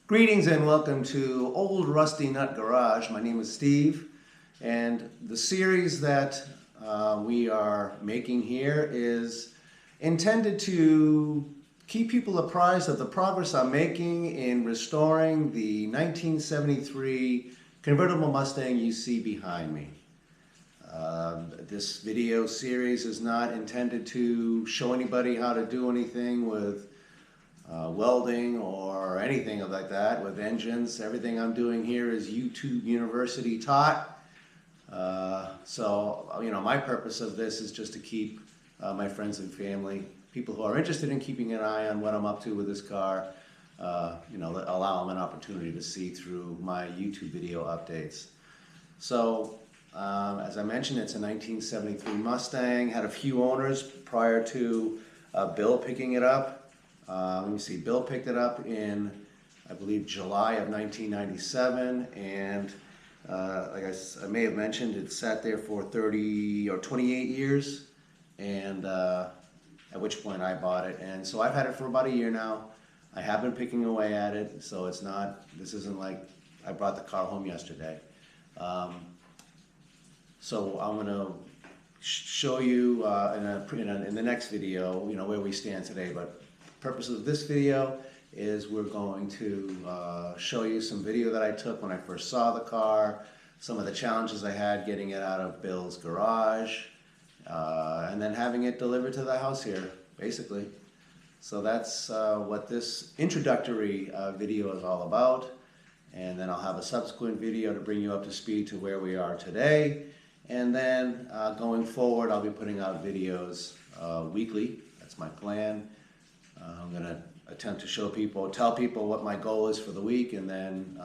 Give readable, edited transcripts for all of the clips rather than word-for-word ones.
Greetings and welcome to Old Rusty Nut Garage. My name is Steve, and the series that we are making here is intended to keep people apprised of the progress I'm making in restoring the 1973 convertible Mustang you see behind me. This video series is not intended to show anybody how to do anything with welding or anything like that with engines. Everything I'm doing here is YouTube University taught. So my purpose of this is just to keep my friends and family, people who are interested in keeping an eye on what I'm up to with this car, allow them an opportunity to see through my YouTube video updates. So as I mentioned, it's a 1973 Mustang, had a few owners prior to Bill picking it up. Let me see, Bill picked it up in, I believe, July of 1997, and like I may have mentioned, it sat there for 30 or 28 years, and at which point I bought it. And so I've had it for about a year now. I have been picking away at it, so this isn't like I brought the car home yesterday. So I'm going to show you in the next video, where we stand today. But the purpose of this video is we're going to show you some video that I took when I first saw the car, some of the challenges I had getting it out of Bill's garage, and then having it delivered to the house here, basically. So that's what this introductory video is all about. And then I'll have a subsequent video to bring you up to speed to where we are today. And then going forward, I'll be putting out videos weekly. That's my plan. I'm going to attempt to tell people what my goal is for the week, and then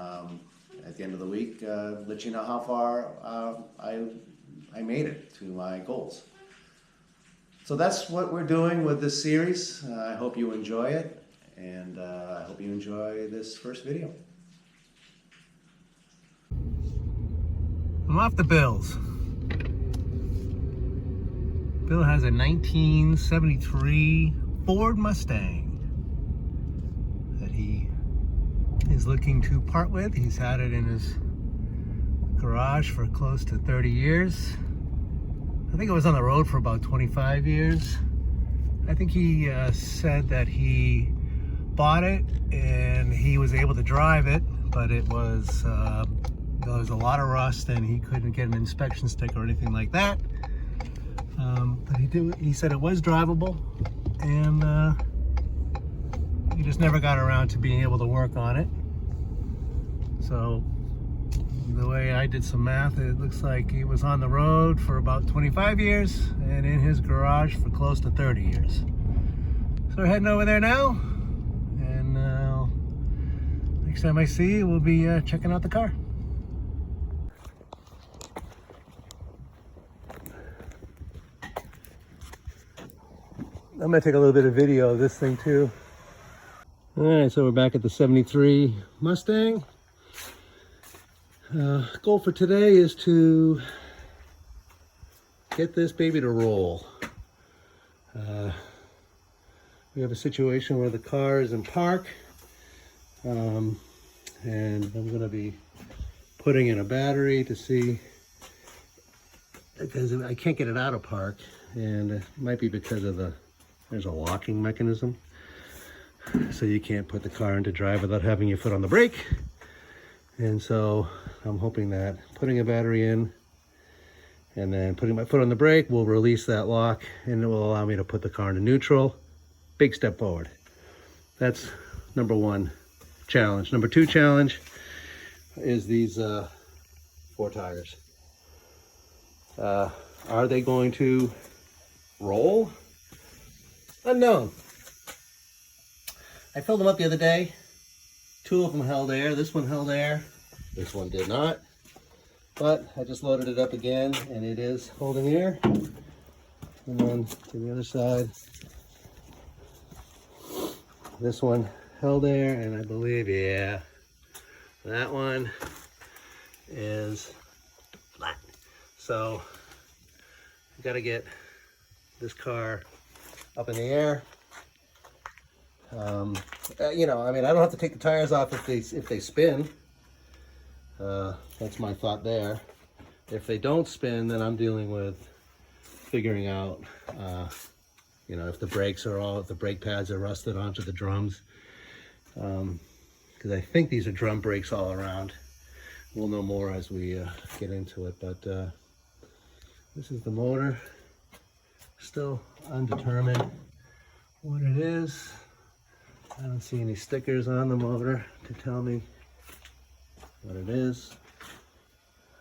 at the end of the week, let you know how far I made it to my goals. So that's what we're doing with this series. I hope you enjoy it, and I hope you enjoy this first video. I'm off the Bills. Bill has a 1973 Ford Mustang that he is looking to part with. He's had it in his garage for close to 30 years. I think it was on the road for about 25 years. I think he said that he bought it and he was able to drive it, but it was there was a lot of rust and he couldn't get an inspection sticker or anything like that. But he said it was drivable, and he just never got around to being able to work on it. So the way I did some math, it looks like he was on the road for about 25 years and in his garage for close to 30 years. So we're heading over there now, and next time I see you, we'll be checking out the car. I'm going to take a little bit of video of this thing too. Alright, so we're back at the 73 Mustang. Goal for today is to get this baby to roll. We have a situation where the car is in park, and I'm going to be putting in a battery to see, because I can't get it out of park, and it might be because of there's a locking mechanism, so you can't put the car into drive without having your foot on the brake. And so I'm hoping that putting a battery in and then putting my foot on the brake will release that lock, and it will allow me to put the car into neutral. Big step forward. That's number one challenge. Number two challenge is these 4 tires. Are they going to roll? Unknown. I filled them up the other day. 2 of them held air. This one held air. This one did not. But I just loaded it up again, and it is holding air. And then to the other side, this one held air, and I believe, yeah, that one is flat. So I got to get this car up in the air. You know, I mean, I don't have to take the tires off if they spin. That's my thought there. If they don't spin, then I'm dealing with figuring out, you know, if the brake pads are rusted onto the drums. Because I think these are drum brakes all around. We'll know more as we get into it, but this is the motor. Still undetermined what it is. I don't see any stickers on the motor to tell me what it is.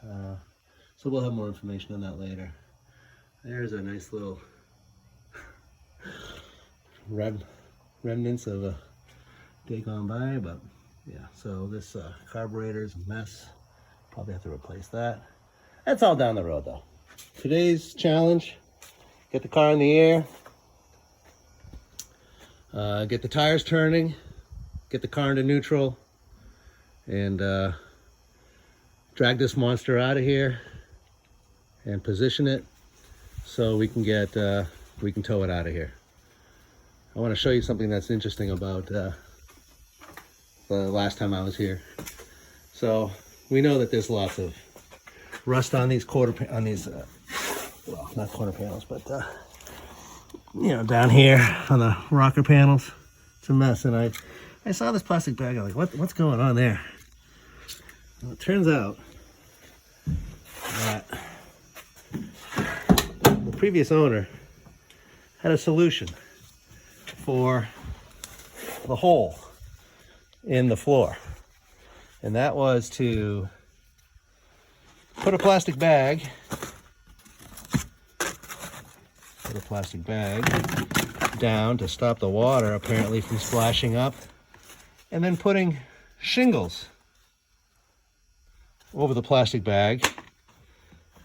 So we'll have more information on that later. There's a nice little remnants of a day gone by, but yeah, so this carburetor's a mess. Probably have to replace that. That's all down the road though. Today's challenge, get the car in the air, get the tires turning, get the car into neutral, and drag this monster out of here and position it so we can tow it out of here. I want to show you something that's interesting about the last time I was here. So we know that there's lots of rust on these well, not quarter panels, but you know, down here on the rocker panels. It's a mess, and I saw this plastic bag. I'm like, what's going on there? Well, it turns out that the previous owner had a solution for the hole in the floor, and that was to put a plastic bag down to stop the water apparently from splashing up, and then putting shingles over the plastic bag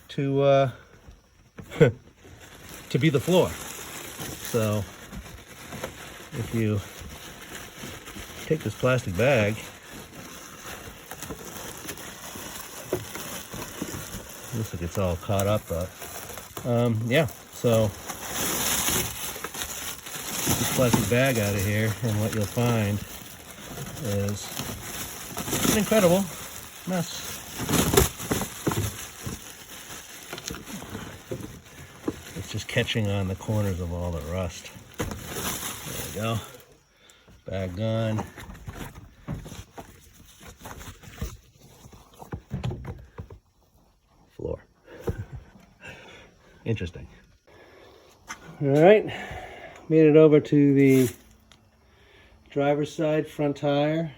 to to be the floor. So if you take this plastic bag, looks like it's all caught up, but yeah, so get this plastic bag out of here, and what you'll find is an incredible mess. It's just catching on the corners of all the rust. There we go. Bag gone. Floor. Interesting. All right, made it over to the driver's side front tire.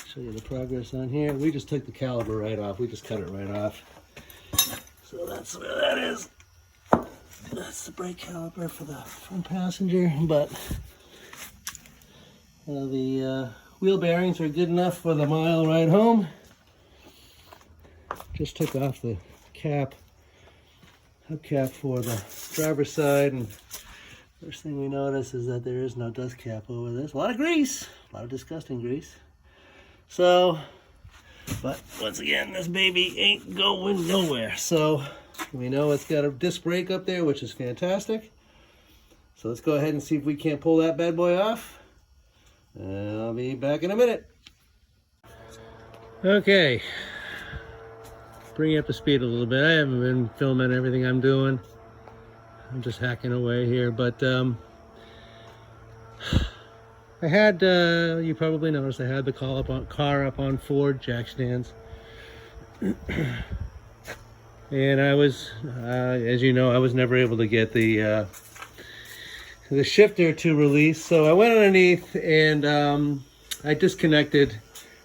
Show you the progress on here. We just took the caliper right off. We just cut it right off. So that's where that is. That's the brake caliper for the front passenger, but the wheel bearings are good enough for the mile ride home. Just took off the hubcap for the driver's side, and first thing we notice is that there is no dust cap over this. A lot of grease, a lot of disgusting grease. So, but once again, this baby ain't going nowhere. So we know it's got a disc brake up there, which is fantastic. So let's go ahead and see if we can't pull that bad boy off. And I'll be back in a minute. Okay, bring you up to speed a little bit. I haven't been filming everything I'm doing. I'm just hacking away here, but I had, you probably noticed, I had the car up on Ford jack stands. And I was, as you know, I was never able to get the shifter to release. So I went underneath and I disconnected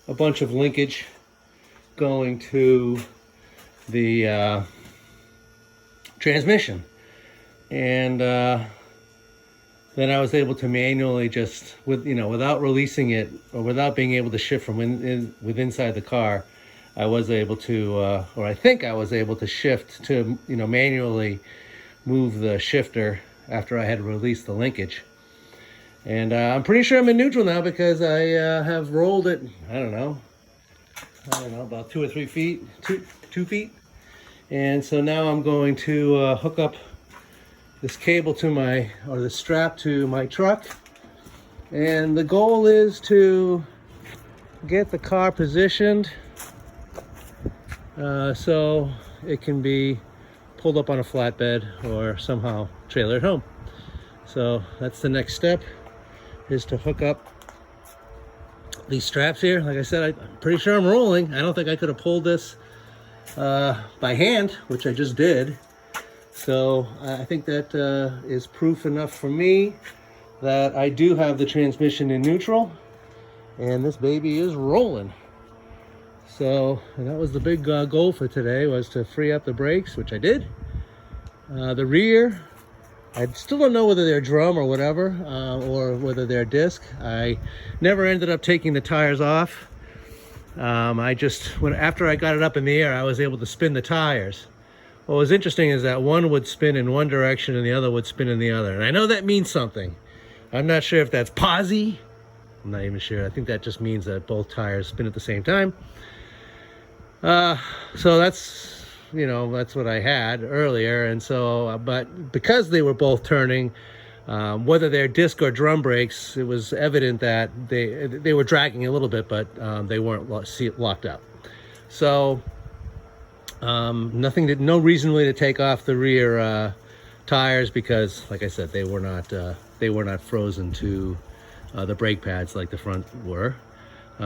a bunch of linkage going to the transmission. And then I was able to manually just, without releasing it or without being able to shift from inside the car, I was able to, or I think I was able to shift to, manually move the shifter after I had released the linkage. And I'm pretty sure I'm in neutral now because I have rolled it, I don't know, about 2 or 3 feet, 2 feet. And so now I'm going to hook up this cable to the strap to my truck And the goal is to get the car positioned so it can be pulled up on a flatbed or somehow trailered home. So that's the next step, is to hook up these straps here. Like I said, I'm pretty sure I'm rolling. I don't think I could have pulled this by hand, which I just did. So I think that is proof enough for me that I do have the transmission in neutral, and this baby is rolling. So that was the big goal for today, was to free up the brakes, which I did. The rear, I still don't know whether they're drum or whatever, or whether they're disc. I never ended up taking the tires off. After I got it up in the air, I was able to spin the tires. What was interesting is that one would spin in one direction and the other would spin in the other. And I know that means something. I'm not sure if that's posi. I'm not even sure. I think that just means that both tires spin at the same time. So that's, that's what I had earlier. And so, but because they were both turning, whether they're disc or drum brakes, it was evident that they were dragging a little bit, but they weren't locked up. So no reason really to take off the rear tires, because, like I said, they were not frozen to the brake pads like the front were.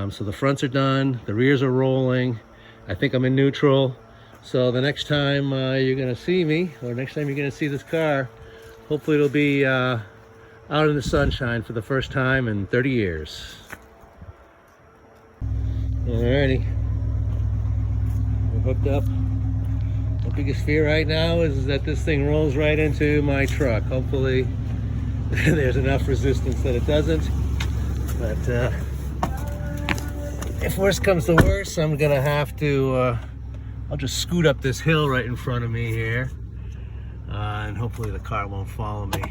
So the fronts are done, the rears are rolling. I think I'm in neutral. So the next time you're gonna see me, or next time you're gonna see this car, hopefully it'll be out in the sunshine for the first time in 30 years. Alrighty, we're hooked up. My biggest fear right now is that this thing rolls right into my truck. Hopefully there's enough resistance that it doesn't. But if worst comes to worst, I'm gonna have to, I'll just scoot up this hill right in front of me here. And hopefully the car won't follow me.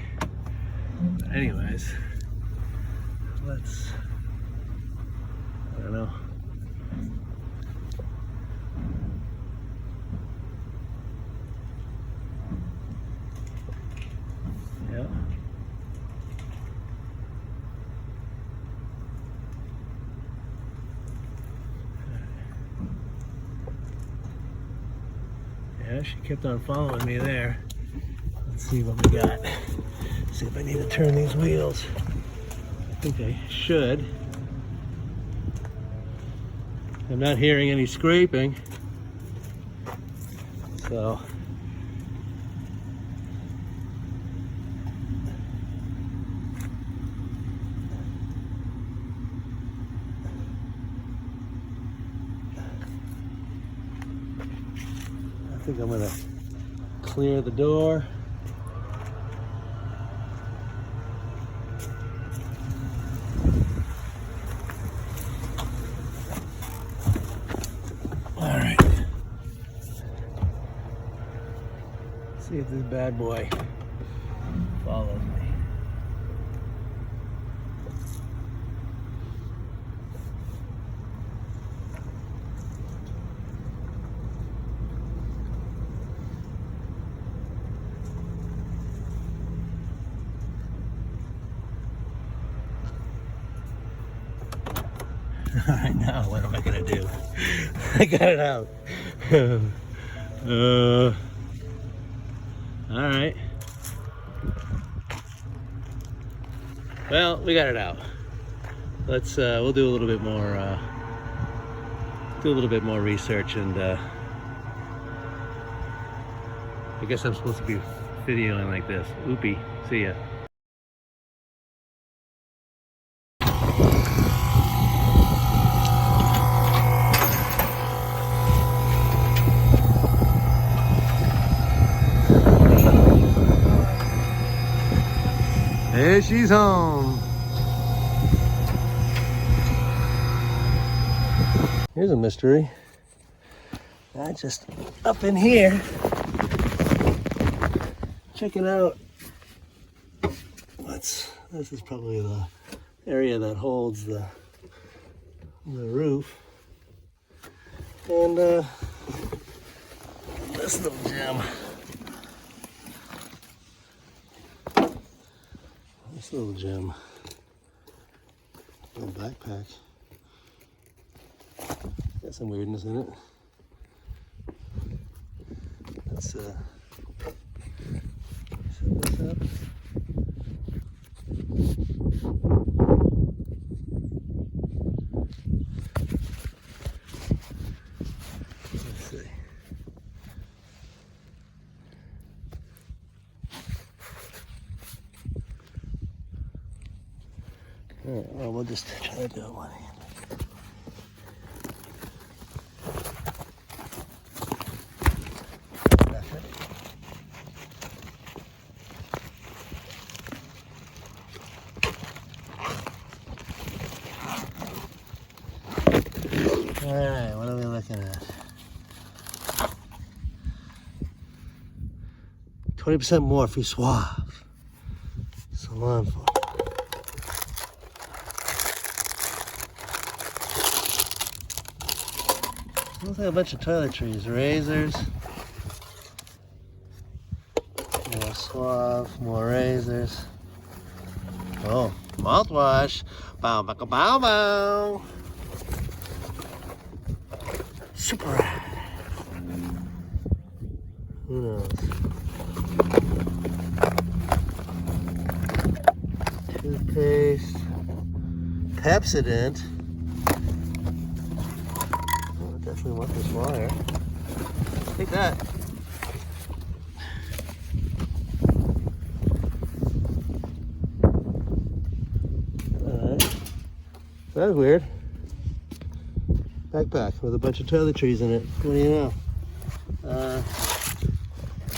But anyways, I don't know. Yeah. Yeah, she kept on following me there. Let's see what we got. See if I need to turn these wheels. I think I should. I'm not hearing any scraping. So. I think I'm gonna clear the door. All right. See if this bad boy follows me. All right, now what am I gonna do? I got it out. All right. Well, we got it out. Let's we'll do a little bit more research, and I guess I'm supposed to be videoing like this. Oopie. See ya. There she's home. Here's a mystery. I just up in here, checking out. This is probably the area that holds the roof. And this little gem. This little gem Little backpack. Got some weirdness in it. Let's set this up. Let's see. All right, well, we'll just try to do it one hand. All right, what are we looking at? 20% more free suave. Salon for. Looks like a bunch of toiletries, razors, more suave, more razors. Oh, mouthwash. Bow, bow, bow, bow. Super rad. Who knows? Toothpaste. Pepsodent. Oh, I definitely want this wire. Take that. Alright. That was weird. Backpack with a bunch of toiletries in it. What do you know?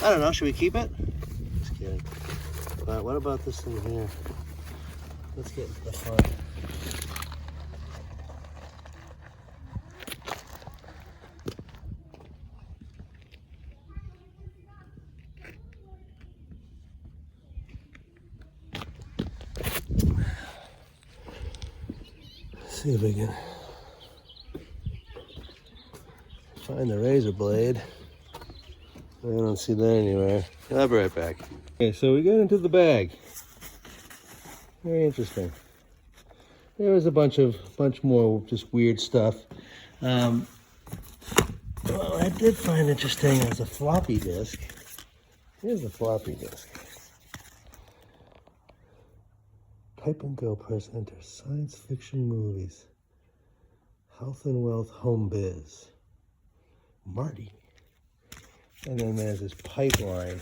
I don't know. Should we keep it? Just kidding. But what about this thing here? Let's get into the fun. Let's see if we can find the razor blade. I don't see that anywhere. I'll be right back. Okay, so we got into the bag. Very interesting. There was a bunch more just weird stuff. Well, I did find interesting as a floppy disk. Here's a floppy disk. Type and Go presenter, science fiction movies, health and wealth home biz, Marty. And then there's this pipeline,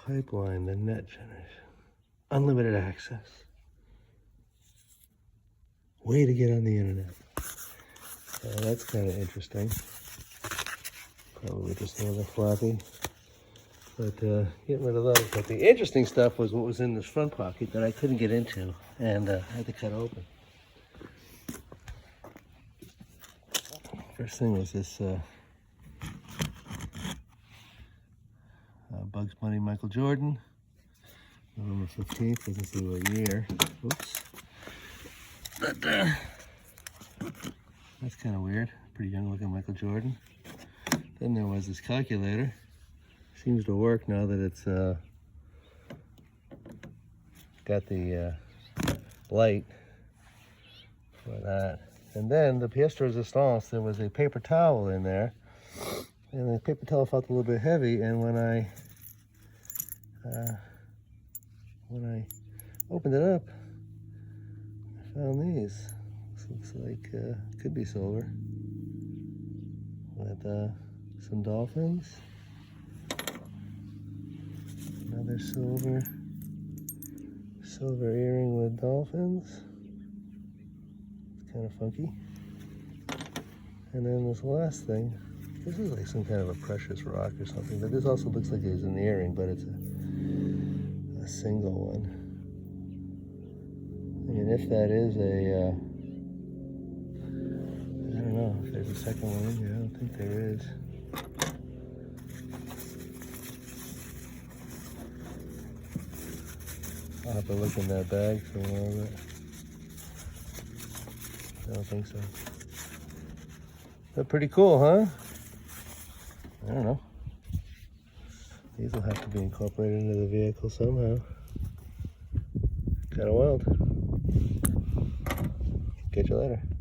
the net generation, unlimited access, way to get on the internet. That's kind of interesting. Probably just another floppy, but getting rid of those. But the interesting stuff was what was in this front pocket that I couldn't get into, and I had to cut open. First thing was this Bugs Bunny Michael Jordan, November 15th, doesn't say what year. Oops. But that's kind of weird. Pretty young looking Michael Jordan. Then there was this calculator. Seems to work now that it's got the light for that. And then the pièce de résistance, there was a paper towel in there. And the paper towel felt a little bit heavy, and when I opened it up, I found these. This looks like could be silver. With some dolphins. Another silver earring with dolphins. It's kind of funky. And then this last thing, this is like some kind of a precious rock or something, but this also looks like it's an earring, but it's a single one. I mean, if that is a, I don't know if there's a second one in here. I don't think there is. I'll have to look in that bag for more of it. I don't think so. But pretty cool, huh? I don't know. These will have to be incorporated into the vehicle somehow. Kind of wild. Catch you later.